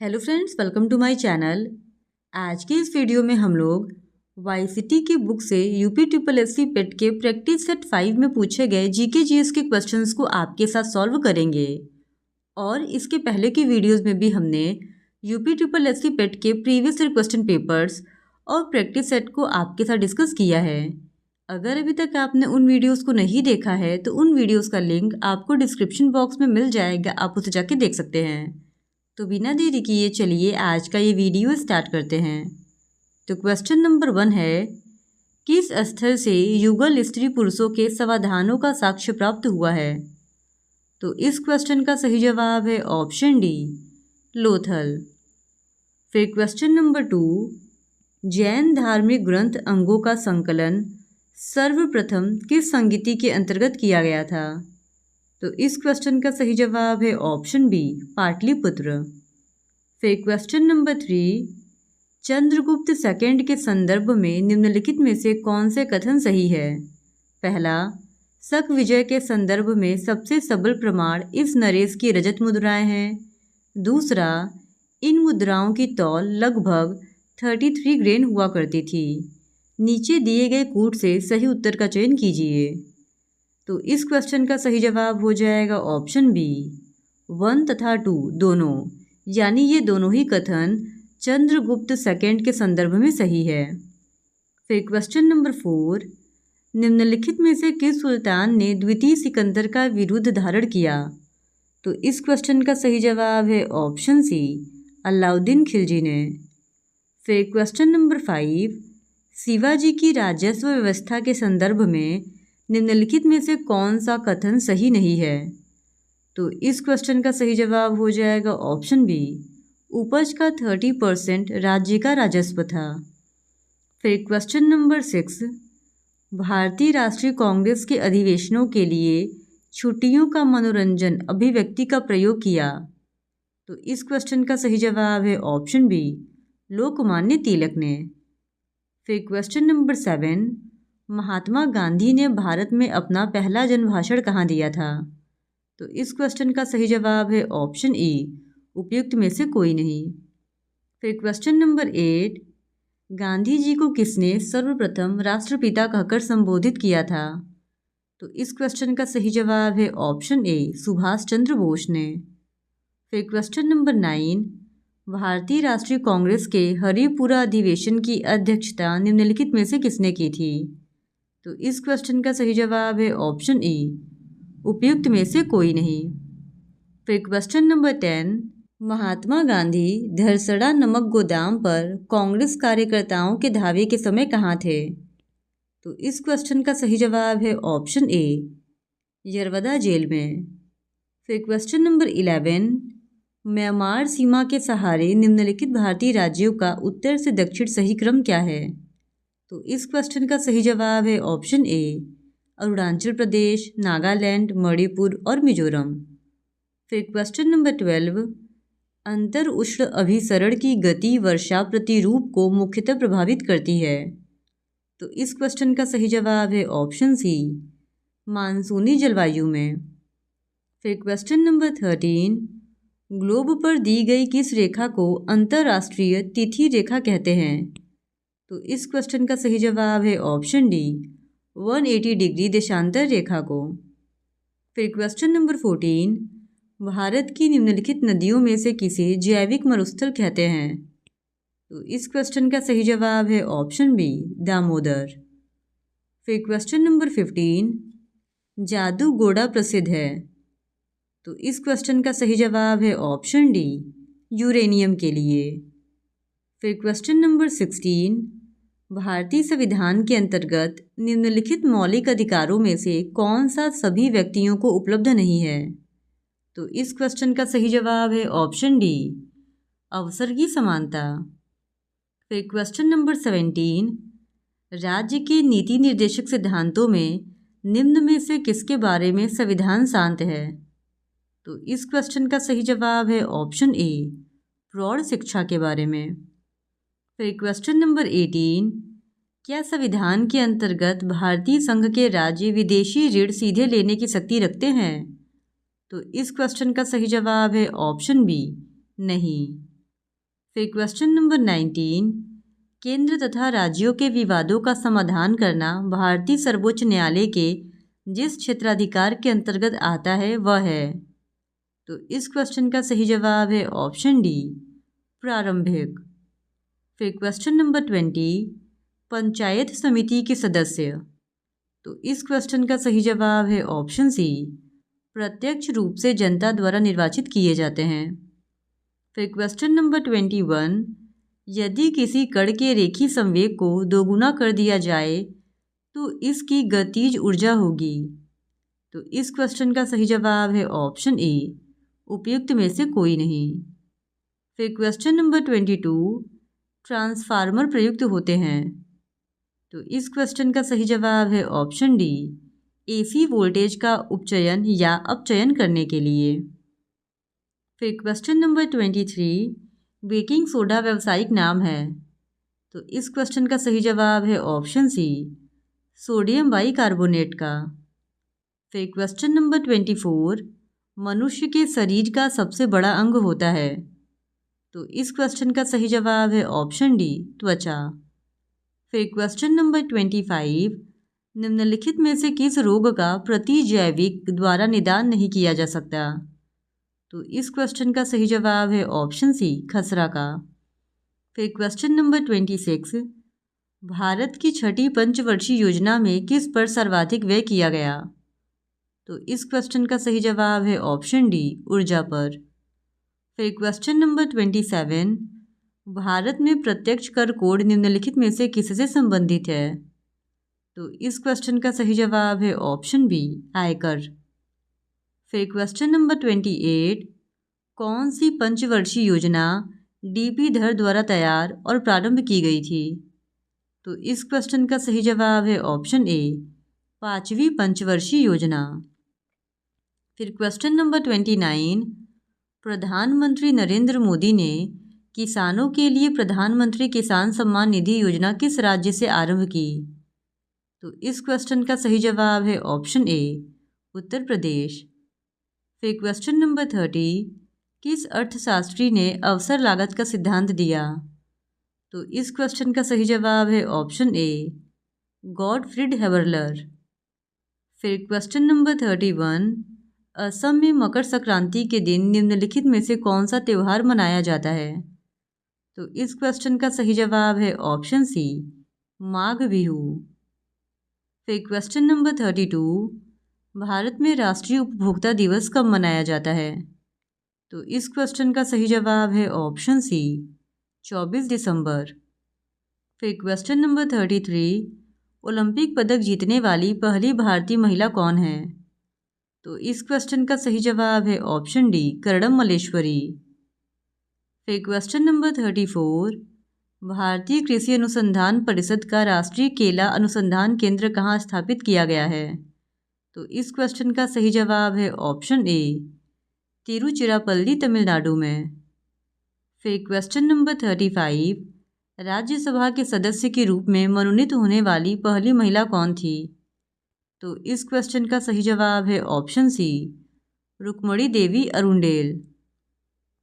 Hello friends, welcome to my channel. आज के इस वीडियो में हम लोग वाईसीटी की बुक से यूपी ट्रिपल एससी पेट के प्रैक्टिस सेट 5 में पूछे गए जीके जीएस के क्वेश्चंस को आपके साथ सॉल्व करेंगे। और इसके पहले की वीडियोस में भी हमने यूपी ट्रिपल एससी पेट के प्रीवियस ईयर क्वेश्चन पेपर्स और प्रैक्टिस सेट को आपके साथ डिस्कस किया है। अगर अभी तक आपने उन वीडियोज़ को नहीं देखा है तो उन वीडियोज़ का लिंक आपको डिस्क्रिप्शन बॉक्स में मिल जाएगा, आप उसे जाके देख सकते हैं। तो बिना देरी किए चलिए आज का ये वीडियो स्टार्ट करते हैं। तो क्वेश्चन नंबर 1 है, किस स्थल से युगल स्त्री पुरुषों के समाधानों का साक्ष्य प्राप्त हुआ है? तो इस क्वेश्चन का सही जवाब है ऑप्शन डी, लोथल। फिर क्वेश्चन नंबर 2, जैन धार्मिक ग्रंथ अंगों का संकलन सर्वप्रथम किस संगीति के अंतर्गत किया गया था? तो इस क्वेश्चन का सही जवाब है ऑप्शन बी, पाटलिपुत्र। फिर क्वेश्चन नंबर 3, चंद्रगुप्त सेकंड के संदर्भ में निम्नलिखित में से कौन से कथन सही है? पहला, शक विजय के संदर्भ में सबसे सबल प्रमाण इस नरेश की रजत मुद्राएं हैं। दूसरा, इन मुद्राओं की तौल लगभग 33 ग्रेन हुआ करती थी। नीचे दिए गए कूट से सही उत्तर का चयन कीजिए। तो इस क्वेश्चन का सही जवाब हो जाएगा ऑप्शन बी, 1 तथा 2 दोनों, यानी ये दोनों ही कथन चंद्रगुप्त सेकंड के संदर्भ में सही है। फिर क्वेश्चन नंबर 4, निम्नलिखित में से किस सुल्तान ने द्वितीय सिकंदर का विरुद्ध धारण किया? तो इस क्वेश्चन का सही जवाब है ऑप्शन सी, अलाउद्दीन खिलजी ने। फिर क्वेश्चन नंबर 5, शिवाजी की राजस्व व्यवस्था के संदर्भ में निम्नलिखित में से कौन सा कथन सही नहीं है? तो इस क्वेश्चन का सही जवाब हो जाएगा ऑप्शन बी, उपज का 30% राज्य का राजस्व था। फिर क्वेश्चन नंबर 6, भारतीय राष्ट्रीय कांग्रेस के अधिवेशनों के लिए छुट्टियों का मनोरंजन अभिव्यक्ति का प्रयोग किया। तो इस क्वेश्चन का सही जवाब है ऑप्शन बी, लोकमान्य तिलक ने। फिर क्वेश्चन नंबर 7, महात्मा गांधी ने भारत में अपना पहला जनभाषण कहाँ दिया था? तो इस क्वेश्चन का सही जवाब है ऑप्शन ई, उपयुक्त में से कोई नहीं। फिर क्वेश्चन नंबर 8, गांधी जी को किसने सर्वप्रथम राष्ट्रपिता कहकर संबोधित किया था? तो इस क्वेश्चन का सही जवाब है ऑप्शन ए, सुभाष चंद्र बोस ने। फिर क्वेश्चन नंबर 9, भारतीय राष्ट्रीय कांग्रेस के हरिपुरा अधिवेशन की अध्यक्षता निम्नलिखित में से किसने की थी? तो इस क्वेश्चन का सही जवाब है ऑप्शन ई, उपयुक्त में से कोई नहीं। फिर क्वेश्चन नंबर 10, महात्मा गांधी धरसड़ा नमक गोदाम पर कांग्रेस कार्यकर्ताओं के धावे के समय कहाँ थे? तो इस क्वेश्चन का सही जवाब है ऑप्शन ए, यरवदा जेल में। फिर क्वेश्चन नंबर 11, म्यांमार सीमा के सहारे निम्नलिखित भारतीय राज्यों का उत्तर से दक्षिण सही क्रम क्या है? तो इस क्वेश्चन का सही जवाब है ऑप्शन ए, अरुणाचल प्रदेश, नागालैंड, मणिपुर और मिजोरम। फिर क्वेश्चन नंबर 12, अंतर उष्ण अभिसरण की गति वर्षा प्रतिरूप को मुख्यतः प्रभावित करती है। तो इस क्वेश्चन का सही जवाब है ऑप्शन सी, मानसूनी जलवायु में। फिर क्वेश्चन नंबर 13, ग्लोब पर दी गई किस रेखा को अंतर्राष्ट्रीय तिथि रेखा कहते हैं? तो इस क्वेश्चन का सही जवाब है ऑप्शन डी, 180 डिग्री देशांतर रेखा को। फिर क्वेश्चन नंबर 14, भारत की निम्नलिखित नदियों में से किसे जैविक मरुस्थल कहते हैं? तो इस क्वेश्चन का सही जवाब है ऑप्शन बी, दामोदर। फिर क्वेश्चन नंबर 15, जादूगोड़ा प्रसिद्ध है। तो इस क्वेश्चन का सही जवाब है ऑप्शन डी, यूरेनियम के लिए। फिर क्वेश्चन नंबर 16, भारतीय संविधान के अंतर्गत निम्नलिखित मौलिक अधिकारों में से कौन सा सभी व्यक्तियों को उपलब्ध नहीं है? तो इस क्वेश्चन का सही जवाब है ऑप्शन डी, अवसर की समानता। फिर क्वेश्चन नंबर 17, राज्य के नीति निर्देशक सिद्धांतों में निम्न में से किसके बारे में संविधान शांत है? तो इस क्वेश्चन का सही जवाब है ऑप्शन ए, प्रौढ़ शिक्षा के बारे में। फिर क्वेश्चन नंबर 18, क्या संविधान के अंतर्गत भारतीय संघ के राज्य विदेशी ऋण सीधे लेने की शक्ति रखते हैं? तो इस क्वेश्चन का सही जवाब है ऑप्शन बी, नहीं। फिर क्वेश्चन नंबर 19, केंद्र तथा राज्यों के विवादों का समाधान करना भारतीय सर्वोच्च न्यायालय के जिस क्षेत्राधिकार के अंतर्गत आता है वह है। तो इस क्वेश्चन का सही जवाब है ऑप्शन डी, प्रारंभिक। फिर क्वेश्चन नंबर 20, पंचायत समिति के सदस्य। तो इस क्वेश्चन का सही जवाब है ऑप्शन सी, प्रत्यक्ष रूप से जनता द्वारा निर्वाचित किए जाते हैं। फिर क्वेश्चन नंबर 21, यदि किसी कण के रेखीय संवेग को दोगुना कर दिया जाए तो इसकी गतिज ऊर्जा होगी। तो इस क्वेश्चन का सही जवाब है ऑप्शन ए, उपयुक्त में से कोई नहीं। फिर क्वेश्चन नंबर 22, ट्रांसफार्मर प्रयुक्त होते हैं। तो इस क्वेश्चन का सही जवाब है ऑप्शन डी, एसी वोल्टेज का उपचयन या अपचयन करने के लिए। फिर क्वेश्चन नंबर 23, बेकिंग सोडा व्यावसायिक नाम है। तो इस क्वेश्चन का सही जवाब है ऑप्शन सी, सोडियम बाइकार्बोनेट का। फिर क्वेश्चन नंबर 24, मनुष्य के शरीर का सबसे बड़ा अंग होता है। तो इस क्वेश्चन का सही जवाब है ऑप्शन डी, त्वचा। फिर क्वेश्चन नंबर 25, निम्नलिखित में से किस रोग का प्रतिजैविक द्वारा निदान नहीं किया जा सकता। तो इस क्वेश्चन का सही जवाब है ऑप्शन सी, खसरा का। फिर क्वेश्चन नंबर 26, भारत की छठी पंचवर्षीय योजना में किस पर सर्वाधिक व्यय किया गया। तो इस क्वेश्चन का सही जवाब है ऑप्शन डी, ऊर्जा पर। फिर क्वेश्चन नंबर 27, भारत में प्रत्यक्ष कर कोड निम्नलिखित में से किससे संबंधित है। तो इस क्वेश्चन का सही जवाब है ऑप्शन बी, आयकर। फिर क्वेश्चन नंबर 28, कौन सी पंचवर्षीय योजना डीपी धर द्वारा तैयार और प्रारंभ की गई थी। तो इस क्वेश्चन का सही जवाब है ऑप्शन ए, 5वीं पंचवर्षीय योजना। फिर क्वेश्चन नंबर 29, प्रधानमंत्री नरेंद्र मोदी ने किसानों के लिए प्रधानमंत्री किसान सम्मान निधि योजना किस राज्य से आरंभ की। तो इस क्वेश्चन का सही जवाब है ऑप्शन ए, उत्तर प्रदेश। फिर क्वेश्चन नंबर 30, किस अर्थशास्त्री ने अवसर लागत का सिद्धांत दिया। तो इस क्वेश्चन का सही जवाब है ऑप्शन ए, गॉटफ्रीड हेबरलर। फिर क्वेश्चन नंबर 31, असम में मकर संक्रांति के दिन निम्नलिखित में से कौन सा त्यौहार मनाया जाता है। तो इस क्वेश्चन का सही जवाब है ऑप्शन सी, माघ बिहू। फिर क्वेश्चन नंबर 32, भारत में राष्ट्रीय उपभोक्ता दिवस कब मनाया जाता है। तो इस क्वेश्चन का सही जवाब है ऑप्शन सी, 24 दिसंबर। फिर क्वेश्चन नंबर 33, ओलंपिक पदक जीतने वाली पहली भारतीय महिला कौन है। तो इस क्वेश्चन का सही जवाब है ऑप्शन डी, कर्णम मल्लेश्वरी। फिर क्वेश्चन नंबर 34, भारतीय कृषि अनुसंधान परिषद का राष्ट्रीय केला अनुसंधान केंद्र कहाँ स्थापित किया गया है। तो इस क्वेश्चन का सही जवाब है ऑप्शन ए, तिरुचिरापल्ली तमिलनाडु में। फिर क्वेश्चन नंबर 35, राज्यसभा के सदस्य के रूप में मनोनीत होने वाली पहली महिला कौन थी। तो इस क्वेश्चन का सही जवाब है ऑप्शन सी, रुक्मणी देवी अरुंडेल।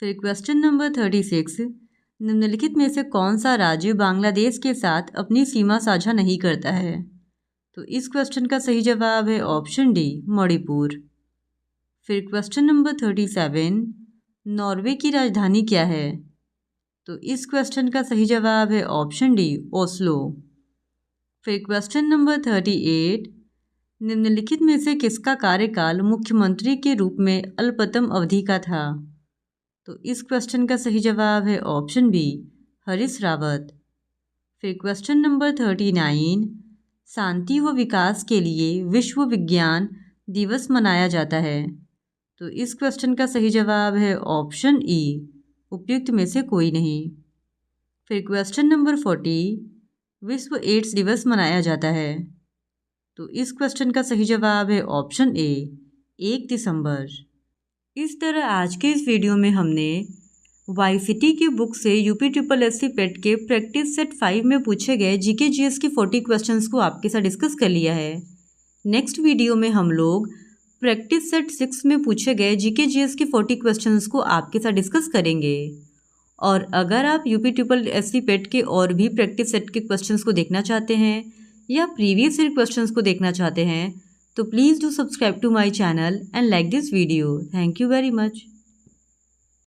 फिर क्वेश्चन नंबर 36, निम्नलिखित में से कौन सा राज्य बांग्लादेश के साथ अपनी सीमा साझा नहीं करता है। तो इस क्वेश्चन का सही जवाब है ऑप्शन डी, मणिपुर। फिर क्वेश्चन नंबर 37, नॉर्वे की राजधानी क्या है। तो इस क्वेश्चन का सही जवाब है ऑप्शन डी, ओस्लो। फिर क्वेश्चन नंबर 38, निम्नलिखित में से किसका कार्यकाल मुख्यमंत्री के रूप में अल्पतम अवधि का था। तो इस क्वेश्चन का सही जवाब है ऑप्शन बी, हरीश रावत। फिर क्वेश्चन नंबर 39, शांति व विकास के लिए विश्व विज्ञान दिवस मनाया जाता है। तो इस क्वेश्चन का सही जवाब है ऑप्शन ई, उपयुक्त में से कोई नहीं। फिर क्वेश्चन नंबर 40, विश्व एड्स दिवस मनाया जाता है। तो इस क्वेश्चन का सही जवाब है ऑप्शन ए, 1 दिसंबर। इस तरह आज के इस वीडियो में हमने वाईसीटी की बुक से यूपी-SSC पेट के प्रैक्टिस सेट 5 में पूछे गए जीके जीएस के 40 क्वेश्चंस को आपके साथ डिस्कस कर लिया है। नेक्स्ट वीडियो में हम लोग प्रैक्टिस सेट 6 में पूछे गए जीके जीएस के 40 क्वेश्चंस को आपके साथ डिस्कस करेंगे। और अगर आप यूपी ट्रिपल एससी पेट के और भी प्रैक्टिस सेट के क्वेश्चंस को देखना चाहते हैं या प्रीवियस ईयर क्वेश्चंस को देखना चाहते हैं तो please do subscribe to my channel and like this video. Thank you very much.